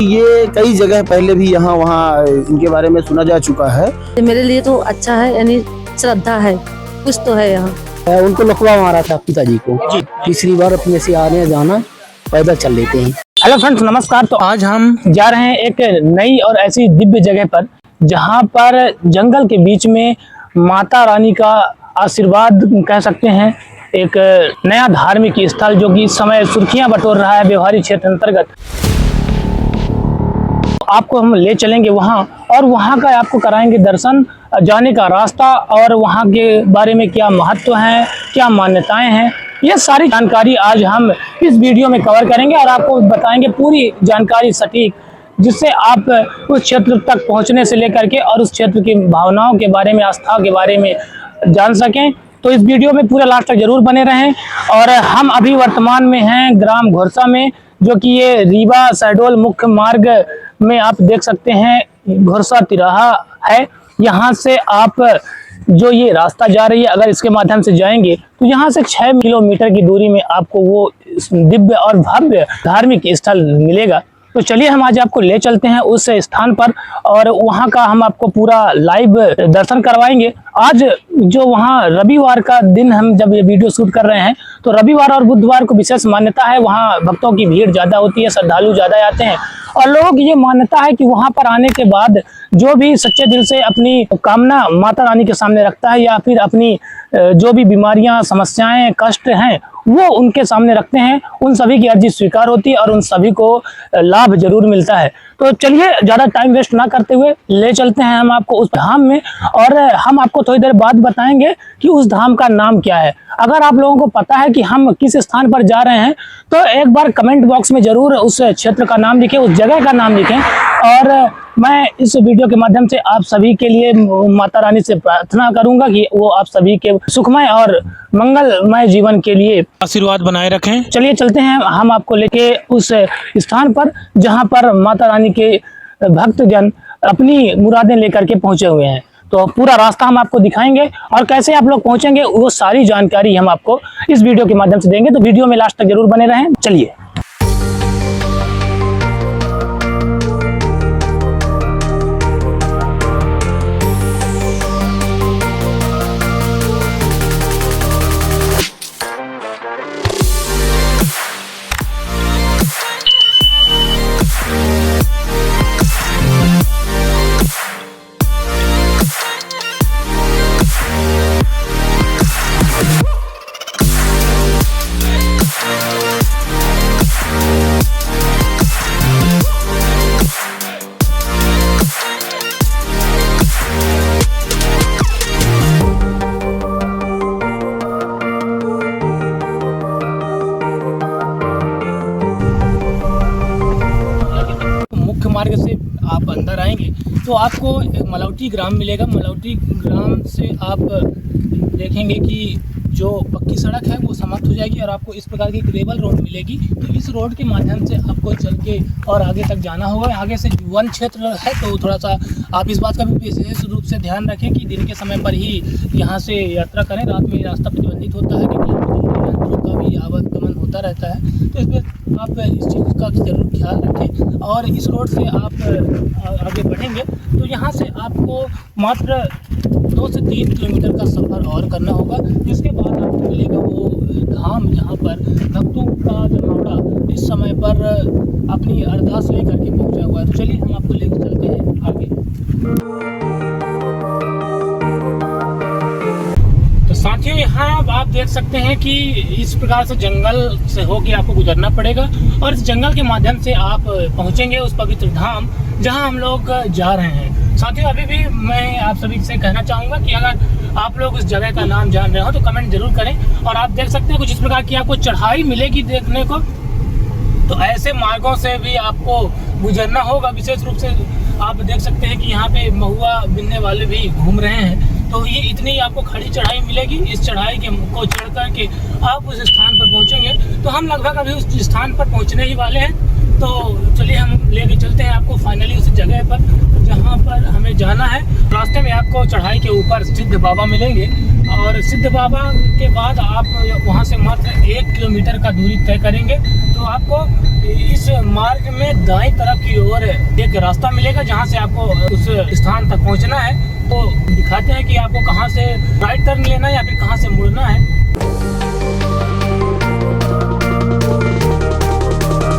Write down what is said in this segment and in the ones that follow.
ये कई जगह पहले भी यहाँ वहाँ इनके बारे में सुना जा चुका है। मेरे लिए तो अच्छा है, यानी श्रद्धा है, कुछ तो है यहाँ। उनको लकवा मारा था पिताजी को, तीसरी बार अपने से आने जाना पैदल चल लेते हैं। हेलो फ्रेंड्स, नमस्कार। तो आज हम जा रहे हैं एक नई और ऐसी दिव्य जगह पर जहां पर जंगल के बीच में माता रानी का आशीर्वाद कह सकते हैं। एक नया धार्मिक स्थल जो कि इस समय सुर्खियां बटोर रहा है व्यवहारी क्षेत्र अंतर्गत। आपको हम ले चलेंगे वहां और वहां का आपको कराएंगे दर्शन, जाने का रास्ता और वहां के बारे में क्या महत्व है, क्या मान्यताएं हैं, ये सारी जानकारी आज हम इस वीडियो में कवर करेंगे और आपको बताएंगे पूरी जानकारी सटीक, जिससे आप उस क्षेत्र तक पहुंचने से लेकर के और उस क्षेत्र की भावनाओं के बारे में, आस्था के बारे में जान सकें। तो इस वीडियो में पूरे लास्ट तक जरूर बने रहें। और हम अभी वर्तमान में हैं ग्राम घोरसा में, जो कि ये रीवा शहडोल मुख्य मार्ग में आप देख सकते हैं घोरसा तिराहा है। यहाँ से आप जो ये रास्ता जा रही है, अगर इसके माध्यम से जाएंगे तो यहाँ से 6 किलोमीटर की दूरी में आपको वो दिव्य और भव्य धार्मिक स्थल मिलेगा। तो चलिए हम आज आपको ले चलते हैं उस स्थान पर और वहाँ का हम आपको पूरा लाइव दर्शन करवाएंगे। आज जो वहाँ रविवार का दिन हम जब ये वीडियो शूट कर रहे हैं, तो रविवार और बुधवार को विशेष मान्यता है। वहाँ भक्तों की भीड़ ज़्यादा होती है, श्रद्धालु ज़्यादा आते हैं और लोगों की ये मान्यता है कि वहाँ पर आने के बाद जो भी सच्चे दिल से अपनी कामना माता रानी के सामने रखता है या फिर अपनी जो भी बीमारियां, समस्याएं, कष्ट हैं वो उनके सामने रखते हैं, उन सभी की अर्जी स्वीकार होती है और उन सभी को लाभ जरूर मिलता है। तो चलिए ज़्यादा टाइम वेस्ट ना करते हुए ले चलते हैं हम आपको उस धाम में और हम आपको थोड़ी देर बाद बताएंगे कि उस धाम का नाम क्या है। अगर आप लोगों को पता है कि हम किस स्थान पर जा रहे हैं तो एक बार कमेंट बॉक्स में जरूर उस क्षेत्र का नाम लिखें, उस जगह का नाम लिखें। और मैं इस वीडियो के माध्यम से आप सभी के लिए माता रानी से प्रार्थना करूंगा कि वो आप सभी के सुखमय और मंगलमय जीवन के लिए आशीर्वाद बनाए रखें। चलिए चलते हैं हम आपको लेके उस स्थान पर जहां पर माता रानी के भक्तजन अपनी मुरादें लेकर के पहुंचे हुए हैं। तो पूरा रास्ता हम आपको दिखाएंगे और कैसे आप लोग पहुंचेंगे वो सारी जानकारी हम आपको इस वीडियो के माध्यम से देंगे। तो वीडियो में लास्ट तक जरूर बने रहें। चलिए मार्ग से आप अंदर आएंगे तो आपको एक मलौटी ग्राम मिलेगा। मलौटी ग्राम से आप देखेंगे कि जो पक्की सड़क है वो समाप्त हो जाएगी और आपको इस प्रकार की ग्रेवल रोड मिलेगी। तो इस रोड के माध्यम से आपको चल के और आगे तक जाना होगा। आगे से वन क्षेत्र है तो थोड़ा सा आप इस बात का भी विशेष रूप से ध्यान रखें कि दिन के समय पर ही यहाँ से यात्रा करें। रात में रास्ता प्रतिबंधित होता है क्योंकि का भी आवागमन होता रहता है, तो इसमें आप इस चीज़ का जरूर ख्याल रखें। और इस रोड से आप आगे बढ़ेंगे तो यहाँ से आपको मात्र 2 से 3 किलोमीटर का सफ़र और करना होगा। जिसके बाद आपको मिलेगा वो धाम जहाँ पर भक्तों का जमावड़ा इस समय पर अपनी अरदास लेकर के पहुँचा हुआ है। तो चलिए हम आपको लेकर चलते हैं आगे। तो साथियों, यहाँ आप देख सकते हैं कि इस प्रकार से जंगल से होकर आपको गुजरना पड़ेगा और इस जंगल के माध्यम से आप पहुँचेंगे उस पवित्र धाम जहाँ हम लोग जा रहे हैं। साथियों, अभी भी मैं आप सभी से कहना चाहूँगा कि अगर आप लोग इस जगह का नाम जान रहे हो तो कमेंट जरूर करें। और आप देख सकते हैं कुछ इस प्रकार की आपको चढ़ाई मिलेगी देखने को, तो ऐसे मार्गों से भी आपको गुजरना होगा। विशेष रूप से आप देख सकते हैं कि यहाँ पे महुआ बिनने वाले भी घूम रहे हैं। तो ये इतनी आपको खड़ी चढ़ाई मिलेगी। इस चढ़ाई को चढ़ कर के आप उस स्थान पर पहुँचेंगे। तो हम लगभग अभी उस स्थान पर पहुँचने ही वाले हैं। तो चलिए हम लेके चलते हैं आपको फाइनली उस जगह पर जहाँ पर हमें जाना है। रास्ते में आपको चढ़ाई के ऊपर सिद्ध बाबा मिलेंगे और सिद्ध बाबा के बाद आप वहाँ से मात्र 1 किलोमीटर का दूरी तय करेंगे तो आपको इस मार्ग में दाएं तरफ की ओर एक रास्ता मिलेगा जहां से आपको उस स्थान तक पहुंचना है। तो दिखाते हैं कि आपको कहां से राइट टर्न लेना है या फिर कहां से मुड़ना है।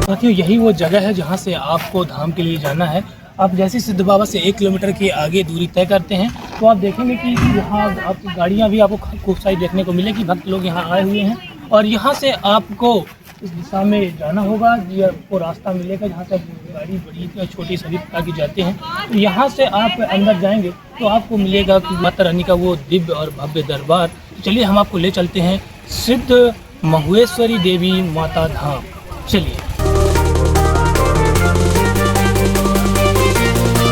साथियों, यही वो जगह है जहां से आपको धाम के लिए जाना है। आप जैसे सिद्ध बाबा से 1 किलोमीटर की आगे दूरी तय करते हैं तो आप देखेंगे कि यहाँ आपकी गाड़ियाँ भी आपको खूब सारी देखने को मिलेगी। भक्त लोग यहाँ आए हुए हैं और यहाँ से आपको इस दिशा में जाना होगा। ये आपको रास्ता मिलेगा जहाँ से गाड़ी बड़ी छोटी सभी प्रकार की जाते हैं। तो यहाँ से आप अंदर जाएंगे तो आपको मिलेगा कि माता रानी का वो दिव्य और भव्य दरबार। चलिए हम आपको ले चलते हैं सिद्ध महुएश्वरी देवी माता धाम। चलिए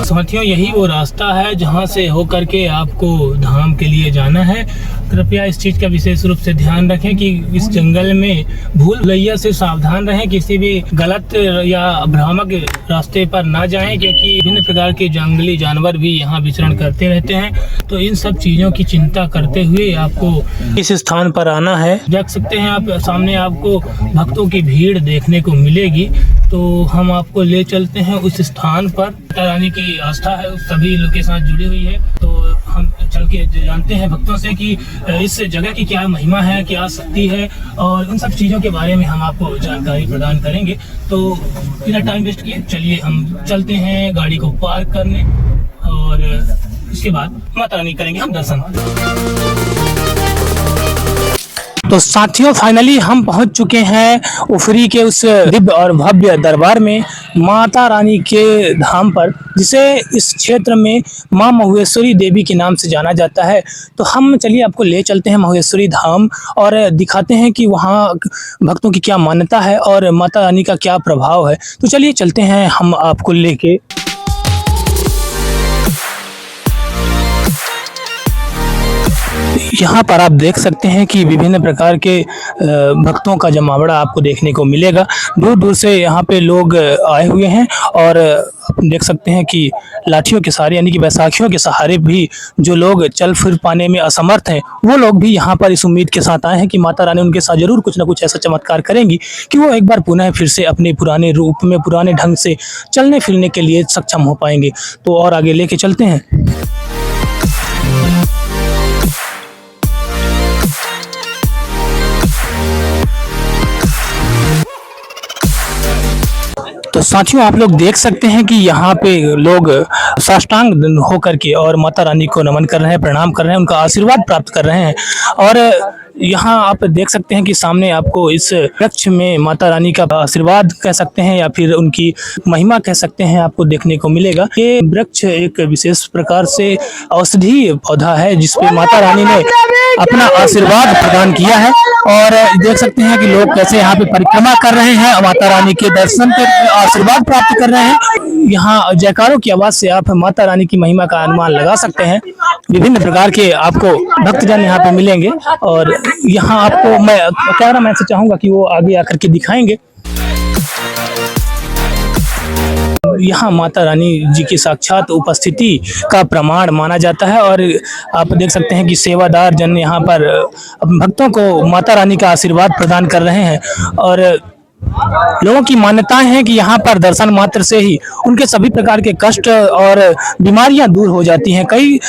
साथियों, यही वो रास्ता है जहां से होकर के आपको धाम के लिए जाना है। कृपया इस चीज़ का विशेष रूप से ध्यान रखें कि इस जंगल में भूल भुलैया से सावधान रहें। किसी भी गलत या भ्रामक रास्ते पर ना जाएं, क्योंकि विभिन्न प्रकार के जंगली जानवर भी यहाँ विचरण करते रहते हैं। तो इन सब चीज़ों की चिंता करते हुए आपको इस स्थान पर आना है। देख सकते हैं आप सामने आपको भक्तों की भीड़ देखने को मिलेगी। तो हम आपको ले चलते हैं उस स्थान पर। माता रानी की आस्था है सभी लोग के साथ जुड़ी हुई है। तो हम चल के जानते हैं भक्तों से कि इस जगह की क्या महिमा है, क्या शक्ति है, और उन सब चीज़ों के बारे में हम आपको जानकारी प्रदान करेंगे। तो बिना टाइम वेस्ट किए चलिए हम चलते हैं गाड़ी को पार्क करने और उसके बाद माता रानी करेंगे हम दर्शन। तो साथियों, फाइनली हम पहुंच चुके हैं उफरी के उस दिव्य और भव्य दरबार में, माता रानी के धाम पर, जिसे इस क्षेत्र में मां महुएश्वरी देवी के नाम से जाना जाता है। तो हम चलिए आपको ले चलते हैं महुएश्वरी धाम और दिखाते हैं कि वहां भक्तों की क्या मान्यता है और माता रानी का क्या प्रभाव है। तो चलिए चलते हैं हम आपको लेके। यहाँ पर आप देख सकते हैं कि विभिन्न प्रकार के भक्तों का जमावड़ा आपको देखने को मिलेगा। दूर दूर से यहाँ पे लोग आए हुए हैं और आप देख सकते हैं कि लाठियों के सहारे यानी कि बैसाखियों के सहारे भी जो लोग चल फिर पाने में असमर्थ हैं, वो लोग भी यहाँ पर इस उम्मीद के साथ आए हैं कि माता रानी उनके साथ जरूर कुछ ना कुछ ऐसा चमत्कार करेंगी कि वो एक बार पुनः फिर से अपने पुराने रूप में, पुराने ढंग से चलने फिरने के लिए सक्षम हो पाएंगे। तो और आगे लेके चलते हैं। तो साथियों, आप लोग देख सकते हैं कि यहाँ पे लोग साष्टांग होकर के और माता रानी को नमन कर रहे हैं, प्रणाम कर रहे हैं, उनका आशीर्वाद प्राप्त कर रहे हैं। और यहाँ आप देख सकते हैं कि सामने आपको इस वृक्ष में माता रानी का आशीर्वाद कह सकते हैं या फिर उनकी महिमा कह सकते हैं, आपको देखने को मिलेगा। ये वृक्ष एक विशेष प्रकार से औषधीय पौधा है जिसपे माता रानी ने अपना आशीर्वाद प्रदान किया है। और देख सकते हैं कि लोग कैसे यहाँ पे परिक्रमा कर रहे हैं, माता रानी के दर्शन के आशीर्वाद प्राप्त कर रहे हैं। यहाँ जयकारों की आवाज से आप माता रानी की महिमा का अनुमान लगा सकते हैं। विभिन्न प्रकार के आपको भक्तजन यहाँ पे मिलेंगे और यहाँ आपको मैं कैमरामैन से चाहूंगा कि वो आगे आकर के दिखाएंगे। यहाँ माता रानी जी की साक्षात उपस्थिति का प्रमाण माना जाता है। और आप देख सकते हैं कि सेवादार जन यहाँ पर भक्तों को माता रानी का आशीर्वाद प्रदान कर रहे हैं। और लोगों की मान्यताएं हैं कि यहाँ पर दर्शन मात्र से ही उनके सभी प्रकार के कष्ट और बीमारियां दूर हो जाती हैं। कई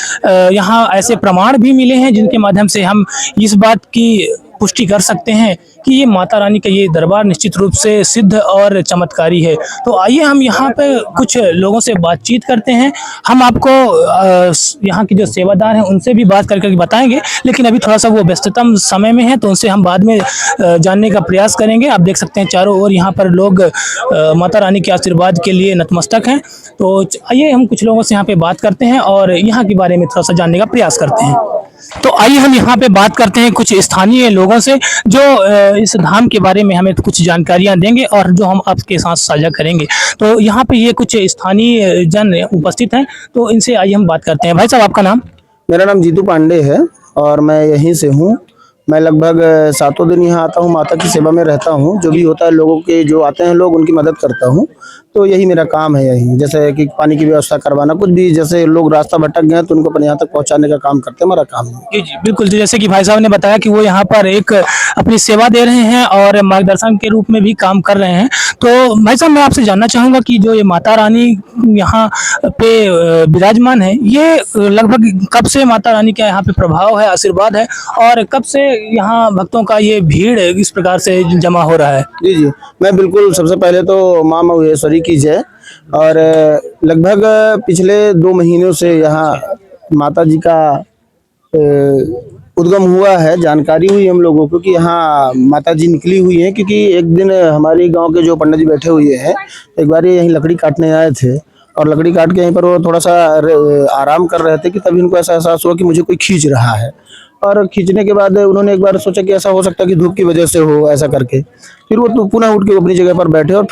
यहाँ ऐसे प्रमाण भी मिले हैं जिनके माध्यम से हम इस बात की पुष्टि कर सकते हैं कि ये माता रानी का ये दरबार निश्चित रूप से सिद्ध और चमत्कारी है। तो आइए हम यहाँ पे कुछ लोगों से बातचीत करते हैं। हम आपको यहाँ के जो सेवादार हैं उनसे भी बात करके बताएंगे, लेकिन अभी थोड़ा सा वो व्यस्ततम समय में है तो उनसे हम बाद में जानने का प्रयास करेंगे। आप देख सकते हैं चारों ओर यहाँ पर लोग माता रानी के आशीर्वाद के लिए नतमस्तक हैं। तो आइए हम कुछ लोगों से यहाँ पे बात करते हैं और यहाँ के बारे में थोड़ा सा जानने का प्रयास करते हैं। तो आइए हम यहाँ पे बात करते हैं कुछ स्थानीय लोगों से जो इस धाम के बारे में हमें कुछ जानकारियाँ देंगे और जो हम आपके साथ साझा करेंगे। तो यहाँ पे ये कुछ स्थानीय जन उपस्थित हैं, तो इनसे आइए हम बात करते हैं। भाई साहब, आपका नाम? मेरा नाम जीतू पांडे है और मैं यहीं से हूँ। मैं लगभग 7 दिन यहाँ आता हूँ, माता की सेवा में रहता हूँ। जो भी होता है लोगों के जो आते हैं लोग उनकी मदद करता हूँ। तो यही मेरा काम है। यही जैसे कि पानी की व्यवस्था करवाना, कुछ भी जैसे लोग रास्ता भटक गए तो उनको अपन यहाँ तक पहुँचाने का काम करते हैं, हमारा काम है। जी जी बिल्कुल। तो जैसे कि भाई साहब ने बताया कि वो यहाँ पर एक अपनी सेवा दे रहे हैं और मार्गदर्शन के रूप में भी काम कर रहे हैं। तो भाई साहब, मैं आपसे जानना चाहूँगा कि जो ये माता रानी यहाँ पे विराजमान है, ये लगभग कब से माता रानी का यहाँ पे प्रभाव है, आशीर्वाद है, और कब से यहाँ भक्तों का ये भीड़ इस प्रकार से जमा हो रहा है? जी जी, मैं बिल्कुल सबसे पहले तो माँ महेश्वरी की जय। और लगभग पिछले 2 महीनों से यहाँ माता जी का उद्गम हुआ है, जानकारी हुई हम लोगों को कि यहाँ माता जी निकली हुई हैं। क्योंकि एक दिन हमारे गांव के जो पंडित जी बैठे हुए हैं, एक बार यहीं लकड़ी काटने आए थे और लकड़ी काट के यहीं पर वो थोड़ा सा आराम कर रहे थे कि तभी उनको ऐसा एहसास हुआ कि मुझे कोई खींच रहा है। और खींचने के बाद उन्होंने एक बार सोचा कि ऐसा हो सकता है कि धूप की वजह से हो, ऐसा करके फिर वो तो पुनः उठ के अपनी जगह पर बैठे और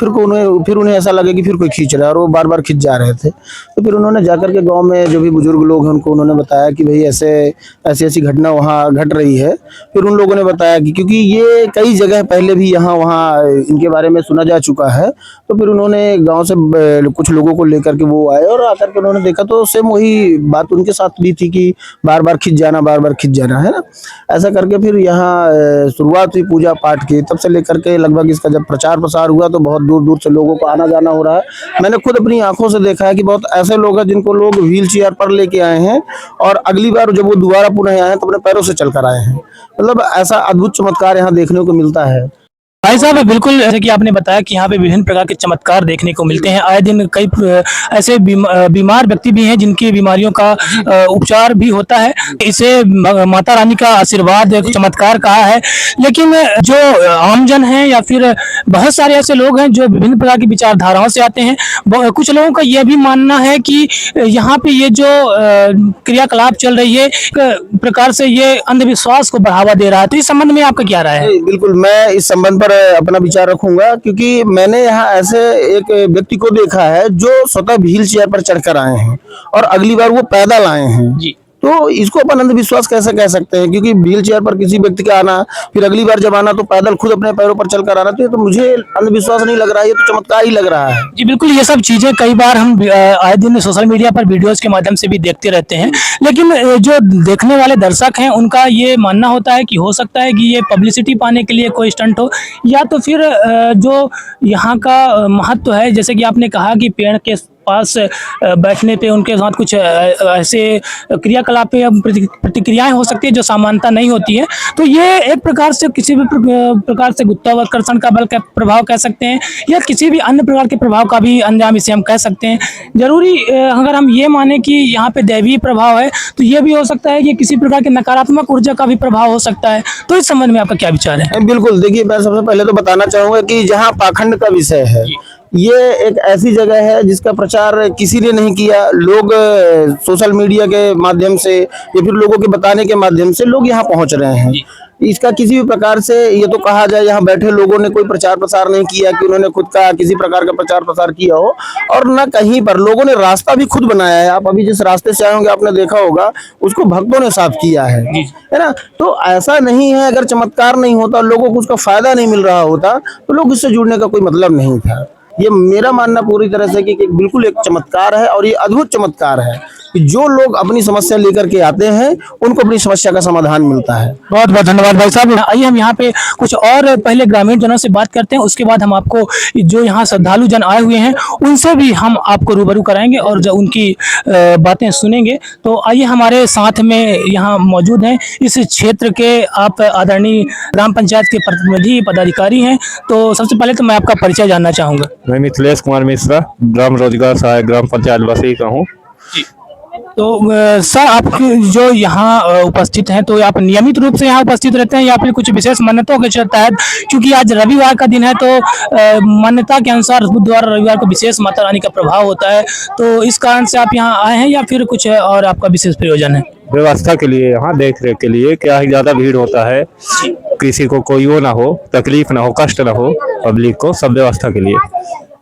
फिर उन्हें ऐसा लगे कि फिर कोई खींच रहा है और वो बार बार खींच जा रहे थे। तो फिर उन्होंने जाकर के गांव में जो भी बुजुर्ग लोग हैं उनको उन्होंने बताया कि भाई ऐसी ऐसी घटना वहाँ घट रही है। फिर उन लोगों ने बताया कि क्योंकि ये कई जगह पहले भी यहाँ वहाँ इनके बारे में सुना जा चुका है, तो फिर उन्होंने गाँव से कुछ लोगों को लेकर के वो आए और आकर के उन्होंने देखा तो सेम वही बात उनके साथ भी थी कि बार बार खिंच जाना, बार बार खिंच जाना, है ना। ऐसा करके फिर यहाँ शुरुआत हुई पूजा पाठ की। तब से लेकर के लगभग इसका जब प्रचार प्रसार हुआ तो बहुत दूर दूर से लोगों को आना जाना हो रहा है। मैंने खुद अपनी आंखों से देखा है कि बहुत ऐसे लोग हैं जिनको लोग व्हील चेयर पर लेके आए हैं और अगली बार जब वो दोबारा पुनः आए हैं तो अपने पैरों से चल कर आए हैं। मतलब ऐसा अद्भुत चमत्कार यहाँ देखने को मिलता है। भाई साहब, बिल्कुल जैसे कि आपने बताया कि यहाँ पे विभिन्न प्रकार के चमत्कार देखने को मिलते हैं। आए दिन कई ऐसे बीमार व्यक्ति भी हैं जिनकी बीमारियों का उपचार भी होता है। इसे माता रानी का आशीर्वाद एक चमत्कार कहा है। लेकिन जो आमजन हैं या फिर बहुत सारे ऐसे लोग हैं जो विभिन्न प्रकार की विचारधाराओं से आते हैं, कुछ लोगों का यह भी मानना है कि यहाँ पे ये जो क्रियाकलाप चल रही है एक प्रकार से ये अंधविश्वास को बढ़ावा दे रहा है। तो इस संबंध में आपका क्या राय है? बिल्कुल, मैं इस संबंध पर अपना विचार रखूंगा क्योंकि मैंने यहाँ ऐसे एक व्यक्ति को देखा है जो स्वतः व्हील चेयर पर चढ़कर आए हैं और अगली बार वो पैदल आए हैं जी। तो इसको अपन अंधविश्वास कैसे कह सकते हैं? क्योंकि व्हील चेयर पर किसी व्यक्ति का आना, फिर अगली बार जब आना तो पैदल खुद अपने पैरों पर चलकर आना, तो ये तो मुझे अंधविश्वास नहीं लग रहा है, ये तो चमत्कार ही लग रहा है। जी बिल्कुल, ये सब चीजें कई बार हम आए दिन सोशल मीडिया पर वीडियोस के माध्यम से भी देखते रहते हैं। लेकिन जो देखने वाले दर्शक हैं उनका ये मानना होता है कि हो सकता है कि ये पब्लिसिटी पाने के लिए कोई स्टंट हो, या तो फिर जो यहाँ का महत्व है, जैसे कि आपने कहा कि पेड़ के पास बैठने पे उनके साथ कुछ ऐसे क्रियाकलाप या प्रतिक्रियाएं हो सकती है जो सामान्यता नहीं होती है। तो ये एक प्रकार से किसी भी प्रकार से गुरुत्वाकर्षण का बल का प्रभाव कह सकते हैं या किसी भी अन्य प्रकार के प्रभाव का भी अंजाम इसे हम कह सकते हैं। जरूरी अगर हम ये माने कि यहाँ पे दैवीय प्रभाव है तो ये भी हो सकता है कि किसी प्रकार के नकारात्मक ऊर्जा का भी प्रभाव हो सकता है। तो इस संबंध में आपका क्या विचार है? बिल्कुल, देखिए मैं सबसे पहले तो बताना चाहूंगा कि जहाँ पाखंड का विषय है, ये एक ऐसी जगह है जिसका प्रचार किसी ने नहीं किया। लोग सोशल मीडिया के माध्यम से या फिर लोगों के बताने के माध्यम से लोग यहाँ पहुँच रहे हैं। इसका किसी भी प्रकार से ये तो कहा जाए यहाँ बैठे लोगों ने कोई प्रचार प्रसार नहीं किया कि उन्होंने खुद का किसी प्रकार का प्रचार प्रसार किया हो, और न कहीं पर लोगों ने रास्ता भी खुद बनाया है। आप अभी जिस रास्ते से आए होंगे आपने देखा होगा उसको भक्तों ने साफ किया है ना। तो ऐसा नहीं है, अगर चमत्कार नहीं होता, लोगों को उसका फायदा नहीं मिल रहा होता तो लोग इससे जुड़ने का कोई मतलब नहीं था। ये मेरा मानना पूरी तरह से कि बिल्कुल एक चमत्कार है और ये अद्भुत चमत्कार है कि जो लोग अपनी समस्या लेकर के आते हैं उनको अपनी समस्या का समाधान मिलता है। बहुत बहुत धन्यवाद भाई साहब। आइए हम यहाँ पे कुछ और पहले ग्रामीण जनों से बात करते हैं, उसके बाद हम आपको जो यहाँ श्रद्धालु जन आए हुए हैं उनसे भी हम आपको रूबरू कराएंगे और जब उनकी बातें सुनेंगे। तो आइए, हमारे साथ में यहाँ मौजूद हैं इस क्षेत्र के आप आदरणीय ग्राम पंचायत के प्रतिनिधि पदाधिकारी हैं। तो सबसे पहले तो मैं आपका परिचय जानना चाहूँगा। मैं मिथिलेश कुमार मिश्रा, ग्राम रोजगार सहायक ग्राम पंचायत बसी का हूँ। तो सर, आप जो यहाँ उपस्थित हैं तो आप नियमित रूप से यहाँ उपस्थित रहते हैं या फिर कुछ विशेष मान्यताओं के तहत, क्योंकि आज रविवार का दिन है तो मान्यता के अनुसार बुधवार रविवार को विशेष माता रानी का प्रभाव होता है, तो इस कारण से आप यहाँ आए हैं या फिर कुछ और आपका विशेष प्रयोजन है? व्यवस्था के लिए, यहाँ देख रेख के लिए। क्या ही ज्यादा भीड़ होता है, किसी को कोई वो ना हो, तकलीफ ना हो, कष्ट ना हो पब्लिक को, सब व्यवस्था के लिए।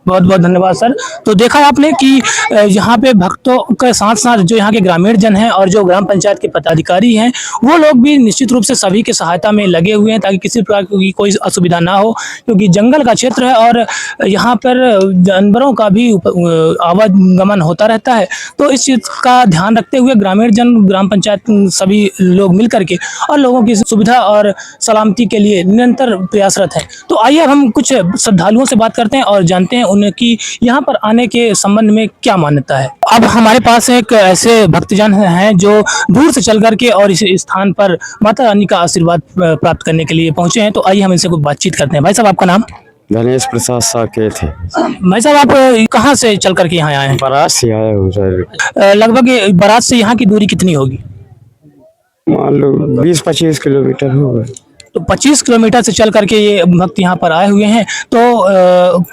बहुत बहुत धन्यवाद सर। तो देखा आपने कि यहाँ पे भक्तों के साथ साथ जो यहाँ के ग्रामीण जन हैं और जो ग्राम पंचायत के पदाधिकारी हैं वो लोग भी निश्चित रूप से सभी की सहायता में लगे हुए हैं ताकि किसी प्रकार की कोई असुविधा ना हो, क्योंकि जंगल का क्षेत्र है और यहाँ पर जानवरों का भी आवागमन होता रहता है। तो इस चीज़ का ध्यान रखते हुए ग्रामीण जन, ग्राम पंचायत सभी लोग मिल करके और लोगों की सुविधा और सलामती के लिए निरंतर प्रयासरत है। तो आइए अब हम कुछ श्रद्धालुओं से बात करते हैं और जानते हैं उनकी यहाँ पर आने के संबंध में क्या मान्यता है। अब हमारे पास एक ऐसे भक्तजन हैं जो दूर से चल करके और इस स्थान पर माता रानी का आशीर्वाद प्राप्त करने के लिए पहुंचे हैं। तो आइए हम इनसे कुछ बातचीत करते हैं। भाई साहब, आपका नाम? गणेश प्रसाद साकेत है। भाई साहब, आप कहाँ से चल करके यहाँ आए हैं? बारात से आया हूँ सर। लगभग बारात से यहाँ की दूरी कितनी होगी? मान लो 20-25 किलोमीटर होगा। तो 25 किलोमीटर से चल करके ये भक्त यहाँ पर आए हुए हैं। तो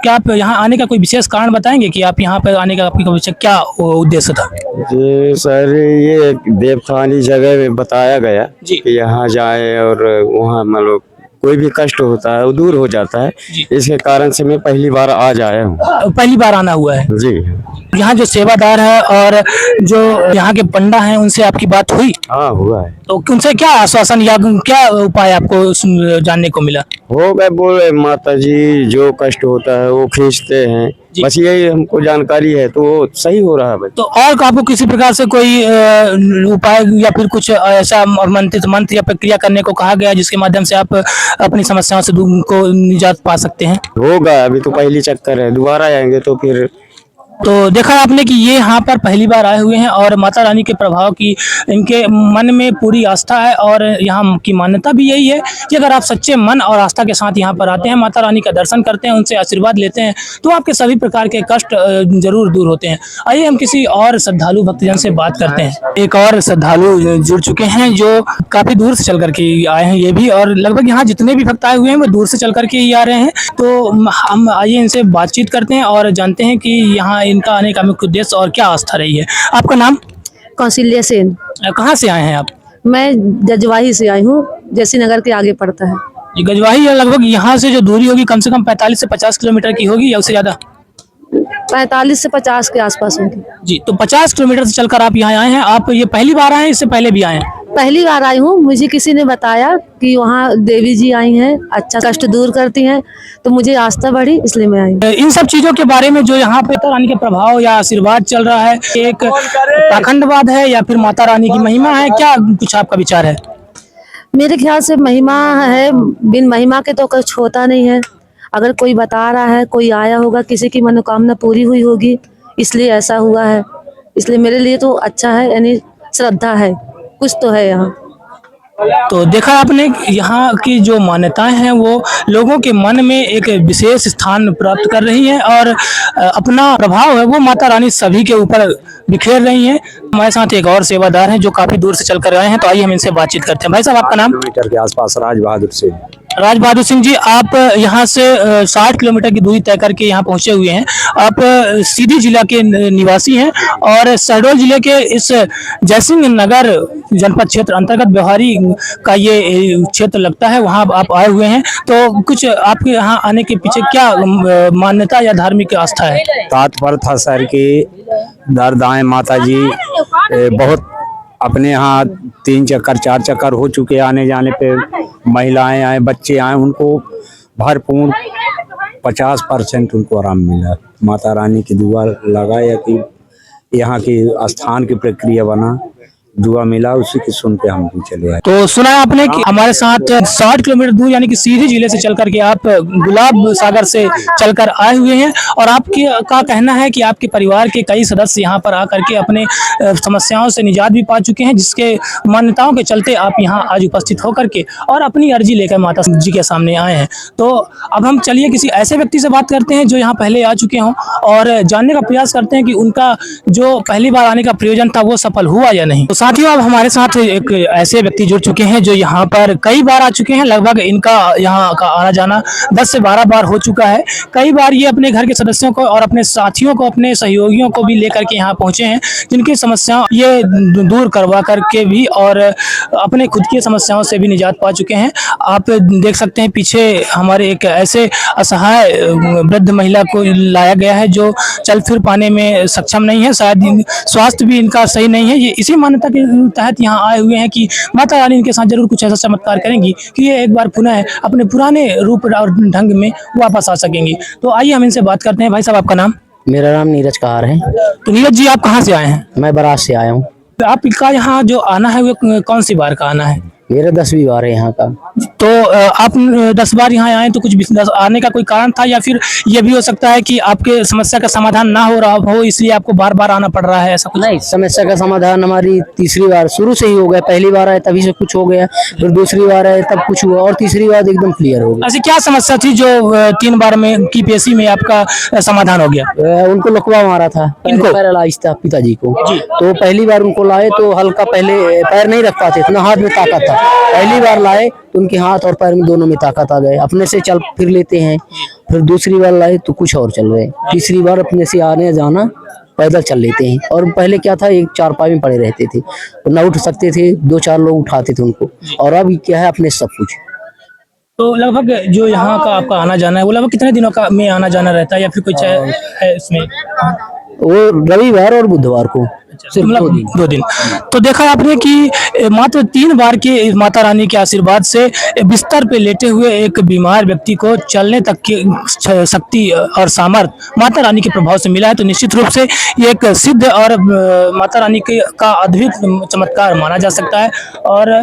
क्या आप यहाँ आने का कोई विशेष कारण बताएंगे कि आप यहाँ पर आने का आपका विशेष क्या उद्देश्य था? जी सर, ये देवखानी जगह में बताया गया कि यहाँ जाए और वहाँ मतलब कोई भी कष्ट होता है वो दूर हो जाता है। इसके कारण से मैं पहली बार आज आया हूँ। पहली बार आना हुआ है जी। यहाँ जो सेवादार है और जो यहाँ के पंडा हैं उनसे आपकी बात हुई? हाँ, हुआ है। तो उनसे क्या आश्वासन या क्या उपाय आपको जानने को मिला? हो गए, बोले माता जी जो कष्ट होता है वो खींचते हैं, बस यही हमको जानकारी है, तो वो सही हो रहा है। तो और आपको किसी प्रकार से कोई उपाय या फिर कुछ ऐसा मंत्र या प्रक्रिया करने को कहा गया जिसके माध्यम से आप अपनी समस्याओं से को निजात पा सकते हैं? होगा, अभी तो पहली चक्कर है, दोबारा आएंगे तो फिर। तो देखा आपने कि ये यहाँ पर पहली बार आए हुए हैं और माता रानी के प्रभाव की इनके मन में पूरी आस्था है और यहाँ की मान्यता भी यही है कि अगर आप सच्चे मन और आस्था के साथ यहाँ पर आते हैं, माता रानी का दर्शन करते हैं, उनसे आशीर्वाद लेते हैं, तो आपके सभी प्रकार के कष्ट जरूर दूर होते हैं। आइए हम किसी और श्रद्धालु भक्तजन से बात करते हैं। एक और श्रद्धालु जुड़ चुके हैं जो काफी दूर से चल करके आए हैं ये भी, और लगभग यहाँ जितने भी भक्त आए हुए हैं वो दूर से चल करके ही आ रहे हैं। तो हम आइए इनसे बातचीत करते हैं और जानते हैं कि यहाँ इनका आने का मुख्य उद्देश्य और क्या आस्था रही है। आपका नाम? कौशल्या सेन। कहाँ से आए हैं आप? मैं जजवाही से आई हूँ, जैसी नगर के आगे पड़ता है। ये गजवाही लगभग यहाँ से जो दूरी होगी कम से कम 45 से 50 किलोमीटर की होगी या उससे ज्यादा? 45 से 50 के आसपास होगी जी। तो 50 किलोमीटर से चलकर आप यहाँ आए हैं। आप ये पहली बार आए हैं, इससे पहले भी आए हैं? पहली बार आई हूँ। मुझे किसी ने बताया कि वहाँ देवी जी आई हैं, अच्छा कष्ट दूर करती हैं, तो मुझे आस्था बढ़ी, इसलिए मैं आई। इन सब चीजों के बारे में जो यहाँ पे माता रानी के प्रभाव या आशीर्वाद चल रहा है, एक पाखंडवाद है या फिर माता रानी की महिमा है, क्या कुछ आपका विचार है? मेरे ख्याल से महिमा है, बिन महिमा के तो कुछ होता नहीं है। अगर कोई बता रहा है, कोई आया होगा, किसी की मनोकामना पूरी हुई होगी, इसलिए ऐसा हुआ है। इसलिए मेरे लिए तो अच्छा है, यानी श्रद्धा है, कुछ तो है यहाँ। तो देखा आपने यहाँ की जो मान्यताएं हैं वो लोगों के मन में एक विशेष स्थान प्राप्त कर रही हैं और अपना प्रभाव है वो माता रानी सभी के ऊपर बिखेर रही हैं। हमारे साथ एक और सेवादार हैं जो काफी दूर से चलकर आए हैं, तो आइए हम इनसे बातचीत करते हैं। भाई साहब, आपका नाम? किलोमीटर के आसपास राज बहादुर सिंह। राज बहादुर सिंह जी, आप यहाँ से 60 किलोमीटर की दूरी तय करके यहाँ पहुँचे हुए हैं। आप सीधी जिला के निवासी हैं और शहडोल जिले के इस जयसिंह नगर जनपद क्षेत्र अंतर्गत व्यवहारी का ये क्षेत्र लगता है, वहाँ आप आए हुए हैं। तो कुछ आपके यहाँ आने के पीछे क्या मान्यता या धार्मिक आस्था है? तात्पर्य था सर की दरदाएं माता जी बहुत अपने यहाँ 3 चक्कर 4 चक्कर हो चुके, आने जाने पे महिलाएं आए, बच्चे आए, उनको भरपूर 50% उनको आराम मिला। माता रानी की दुआ लगाया कि यहाँ की स्थान की प्रक्रिया बना, दुआ मिला, उसी की सुन के हम भी चले आए। तो सुना आपने कि हमारे साथ 60 किलोमीटर दूर यानी कि सीधी जिले से चल करके आप गुलाब सागर से चलकर आए हुए हैं और आपके का कहना है कि आपके परिवार के कई सदस्य यहाँ पर आकर के अपने समस्याओं से निजात भी पा चुके हैं, जिसके मान्यताओं के चलते आप यहाँ आज उपस्थित होकर के और अपनी अर्जी लेकर माता जी के सामने आए हैं। तो अब हम चलिए किसी ऐसे व्यक्ति से बात करते हैं जो यहाँ पहले आ चुके हों और जानने का प्रयास करते हैं कि उनका जो पहली बार आने का प्रयोजन था वो सफल हुआ या नहीं। तो साथियों अब हमारे साथ एक ऐसे व्यक्ति जुड़ चुके हैं जो यहाँ पर कई बार आ चुके हैं। लगभग इनका यहाँ का आना जाना 10 से 12 बार हो चुका है। कई बार ये अपने घर के सदस्यों को और अपने साथियों को, अपने सहयोगियों को भी लेकर के यहाँ पहुँचे हैं, जिनकी समस्याओं ये दूर करवा करके भी और अपने खुद की समस्याओं से भी निजात पा चुके हैं। आप देख सकते हैं पीछे हमारे एक ऐसे असहाय वृद्ध महिला को लाया गया है जो चल फिर पाने में सक्षम नहीं है, शायद स्वास्थ्य भी इनका सही नहीं है। ये इसी मान्यता के तहत यहाँ आए हुए हैं कि माता रानी इनके साथ जरूर कुछ ऐसा चमत्कार करेंगी कि ये एक बार पुनः अपने पुराने रूप और ढंग में वापस आ सकेंगी। तो आइए हम इनसे बात करते हैं। भाई साहब, आपका नाम? मेरा नाम नीरज कहार है। तो नीरज जी, आप कहाँ से आए हैं? मैं बारात से आया हूँ। आपका यहाँ जो आना है वो कौन सी बार का आना है? मेरा 10वीं बार है यहाँ का। तो आप 10 बार यहाँ आए तो कुछ आने का कोई कारण था, या फिर ये भी हो सकता है कि आपके समस्या का समाधान ना हो रहा हो इसलिए आपको बार बार आना पड़ रहा है, ऐसा कुछ? नहीं, समस्या का समाधान हमारी तीसरी बार शुरू से ही हो गया। पहली बार आए तभी से कुछ हो गया, फिर दूसरी बार आए तब कुछ हुआ और तीसरी बार एकदम क्लियर हो गया। ऐसी क्या समस्या थी जो 3 बार में की पेशी में आपका समाधान हो गया? उनको लकवा मारा था, इनको? पैरालाइज था पिताजी को। तो पहली बार उनको लाए तो हल्का, पहले पैर नहीं रख पाते थे ना, हाथ में ताकत था। पहली बार लाए तो उनके हाथ और पैर में दोनों में ताकत आ गए, अपने से चल फिर लेते हैं। फिर दूसरी बार लाए तो कुछ और चल रहे। तीसरी बार अपने से आने जाना पैदल चल लेते हैं। और पहले क्या था, एक चारपाई में पड़े रहते थे, ना उठ सकते थे, 2-4 लोग उठाते थे उनको। और अब क्या है, अपने सब कुछ। तो लगभग जो यहाँ का आपका आना जाना है वो लगभग कितने दिनों का में आना जाना रहता है, या फिर कुछ है इसमें? वो रविवार और बुधवार को सिर्फ 2 दिन। तो देखा आपने कि मात्र 3 बार के माता रानी के आशीर्वाद से बिस्तर पे लेटे हुए एक बीमार व्यक्ति को चलने तक की शक्ति और सामर्थ्य माता रानी के प्रभाव से मिला है। तो निश्चित रूप से ये एक सिद्ध और माता रानी का अद्भुत चमत्कार माना जा सकता है। और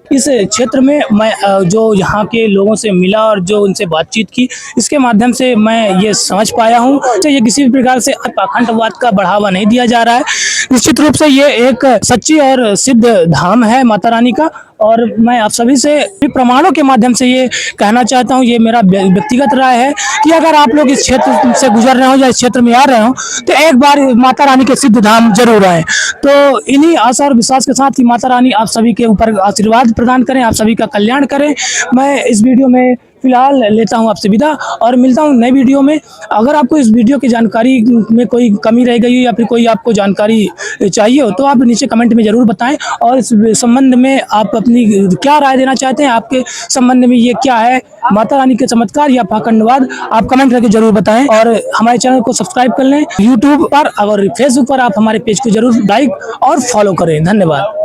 इस क्षेत्र में मैं जो यहाँ के लोगों से मिला और जो उनसे बातचीत की, इसके माध्यम से मैं ये समझ पाया हूँ कि ये किसी भी प्रकार से पाखंडवाद का बढ़ावा नहीं दिया जा रहा है। निश्चित रूप से ये एक सच्ची और सिद्ध धाम है माता रानी का। और मैं आप सभी से प्रमाणों के माध्यम से ये कहना चाहता हूँ, ये मेरा व्यक्तिगत राय है कि अगर आप लोग इस क्षेत्र से गुजर रहे हो या इस क्षेत्र में आ रहे हो तो एक बार माता रानी के सिद्ध धाम जरूर आए। तो इन्हीं आशा और विश्वास के साथ कि माता रानी आप सभी के ऊपर आशीर्वाद प्रदान करें, आप सभी का कल्याण करें। मैं इस वीडियो में फिलहाल लेता हूं आपसे विदा और मिलता हूं नए वीडियो में। अगर आपको इस वीडियो की जानकारी में कोई कमी रह गई हो या फिर कोई आपको जानकारी चाहिए हो तो आप नीचे कमेंट में ज़रूर बताएं। और इस संबंध में आप अपनी क्या राय देना चाहते हैं, आपके संबंध में ये क्या है, माता रानी के चमत्कार या पाखंडवाद, आप कमेंट करके जरूर बताएं। और हमारे चैनल को सब्सक्राइब कर लें यूट्यूब पर और फेसबुक पर आप हमारे पेज को जरूर लाइक और फॉलो करें। धन्यवाद।